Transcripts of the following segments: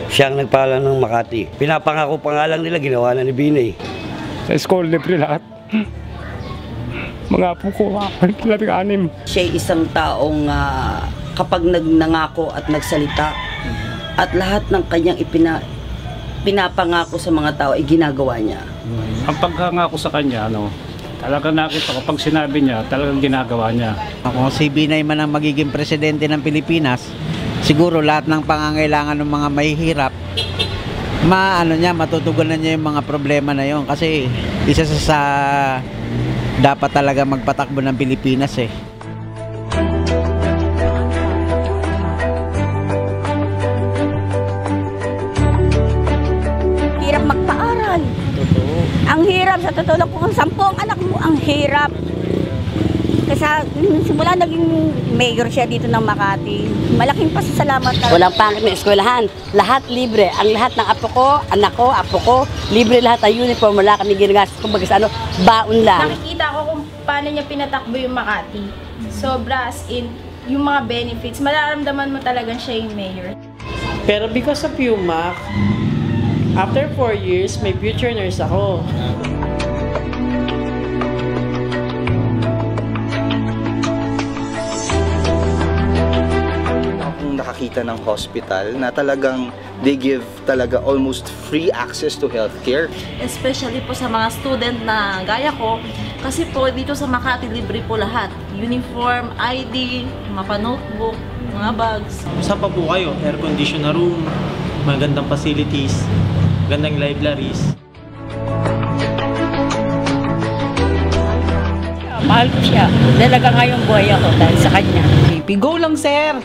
Siya ang nagpaalam ng Makati. Pinapangako pa nga lang nila, ginawa na ni Binay. Sa school, libre lahat. Mga apo ko, 16. Siya isang taong kapag nagnangako at nagsalita at lahat ng kanyang pinapangako sa mga tao ay ginagawa niya. Ang pagkangako sa kanya, talaga nakita ko pag sinabi niya, talagang ginagawa niya. Kung si Binay man ang magiging presidente ng Pilipinas, siguro lahat ng pangangailangan ng mga mahihirap, matutugunan niya yung mga problema na yon kasi isa sa dapat talaga magpatakbo ng Pilipinas eh. Hirap magpaaral. Totoo. Ang hirap, sa totoo lang, kung ang 10 anak mo, ang hirap. Kasi simula naging mayor siya dito ng Makati, malaking pasasalamat na. Walang pangit na eskwelahan. Lahat libre. Ang lahat ng apo ko, anak ko, apo ko, libre lahat ang uniform. Wala kami ginagastos. Kumbaga sa baon lang. Nakikita ko kung paano niya pinatakbo yung Makati. Sobra as in, yung mga benefits, mararamdaman mo talagang siya yung mayor. Pero because of you, Mac, after 4 years, may future nurse ako. Nakakita ng hospital na talagang they give talaga almost free access to healthcare. Especially po sa mga student na gaya ko, kasi po dito sa Makati libre po lahat. Uniform, ID, mga notebook, mga bags. Saan pa po kayo? Air condition na room, magandang facilities, magandang libraries. Mahal ko siya. Dalaga nga yung buhay ako dahil sa kanya. BP, go lang, sir!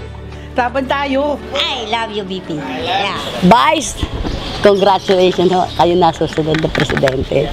Laban tayo! I love you, BP. Yeah. Vice, congratulations ho. Kayo na susunod na presidente.